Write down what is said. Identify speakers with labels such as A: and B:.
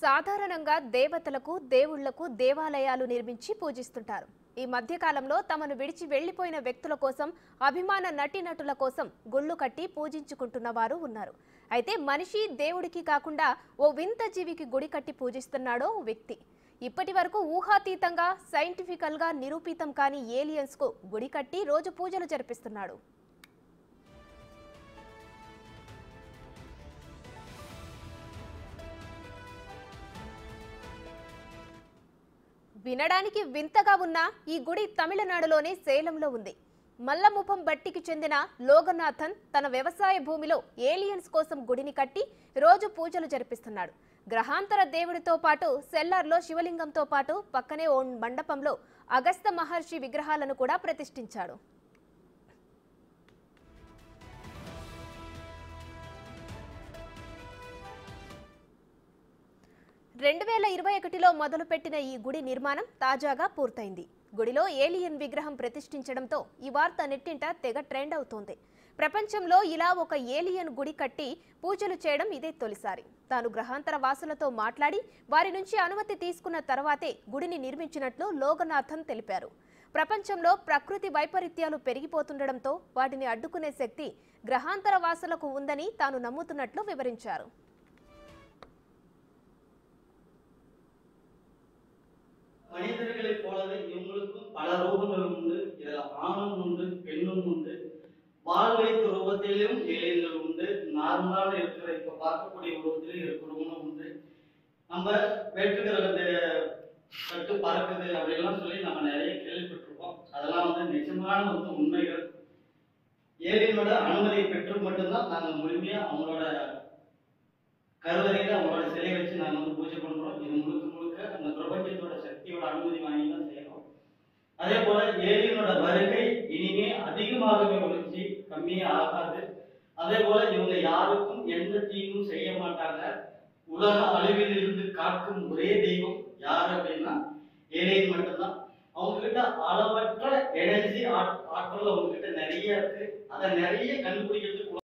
A: సాధారణంగా దేవతలకు దేవుళ్లకు దేవాలయాలు నిర్మించి పూజిస్తుంటారు. ఈ మధ్యకాలంలో తమను విడిచి వెళ్లిపోయిన వ్యక్తుల కోసం అభిమాన నటీనటుల కోసం గుళ్ళు కట్టి పూజించుకుంటున్న వారు ఉన్నారు. అయితే మనిషి దేవుడికి కాకుండా ఓ వింత జీవికి గుడి కట్టి పూజిస్తున్నాడో ఓ వ్యక్తి. ఇప్పటి వరకు ఊహాతీతంగా సైంటిఫికల్ గా నిరూపితం కాని ఏలియన్స్ కు గుడి కట్టి రోజు పూజలు జరిపిస్తున్నాడు. వినడానికి వింతగా ఉన్న ఈ గుడి తమిళనాడులోని సేలంలో ఉంది. మల్లముఖం బట్టికి చెందిన లోగనాథన్ తన వ్యవసాయ భూమిలో ఏలియన్స్ కోసం గుడిని కట్టి రోజు పూజలు జరిపిస్తున్నాడు. గ్రహాంతర దేవుడితో పాటు సెల్లార్లో శివలింగంతో పాటు పక్కనే ఓ మండపంలో అగస్త్య మహర్షి విగ్రహాలను కూడా ప్రతిష్ఠించాడు. 2021లో మొదలుపెట్టిన ఈ గుడి నిర్మాణం తాజాగా పూర్తయింది. గుడిలో ఏలియన్ విగ్రహం ప్రతిష్ఠించడంతో ఈ వార్త నెట్టింట తెగ ట్రెండ్ అవుతోంది. ప్రపంచంలో ఇలా ఒక ఏలియన్ గుడి కట్టి పూజలు చేయడం ఇదే తొలిసారి. తాను గ్రహాంతర వాసులతో మాట్లాడి వారి నుంచి అనుమతి తీసుకున్న తర్వాతే గుడిని నిర్మించినట్లు లోగనాథన్ తెలిపారు. ప్రపంచంలో ప్రకృతి వైపరీత్యాలు పెరిగిపోతుండటంతో వాటిని అడ్డుకునే శక్తి గ్రహాంతర వాసులకు ఉందని తాను నమ్ముతున్నట్లు వివరించారు.
B: மனிதர்களைப் போலவே இவங்களுக்கும் பல ரூபங்கள் உண்டு. இதில் ஆணும் உண்டு, பெண்ணும் உண்டு, வால் வைத்த ரூபத்திலும் ஏலியன்கள் உண்டு. நார்மலான இருக்கிற இப்ப பார்க்கக்கூடிய ரூபத்திலும் இருக்கிறவங்களும் உண்டு. நம்ம வேற்றுக்கிரகத்தை கட்டு பறக்குது அப்படின்லாம் சொல்லி நம்ம நிறைய கேள்விப்பட்டிருப்போம். அதெல்லாம் நிஜமான உண்மைகள். ஏலியனோட அனுமதி பெற்று மட்டும்தான் நாங்கள் முழுமையா அவங்களோட கருவறையில அவங்களோட சிலை வச்சு நாங்கள் பூஜை பண்றோம். இது முழுக்க முழுக்க அந்த பிரபஞ்சத்தோட சக்தியோட அனுமதி வாங்கி தான் செய்யறோம். அதே போல ஏலியனோட வருகை இனிமே அதிகமாகவே ஒழிச்சு கம்மியே ஆகாது. அதே போல இவங்க யாருக்கும் எந்த தீங்கும் செய்ய மாட்டாங்க. உலக அழிவில் இருந்து காக்கும் ஒரே தெய்வம் யார் அப்படின்னா ஏலியன் மட்டும்தான். அவங்க கிட்ட அளவற்ற எனர்ஜி ஆற்றல் அவங்க கிட்ட நிறைய இருக்கு. அதை நிறைய கண்டுபிடிக்கிறதுக்கு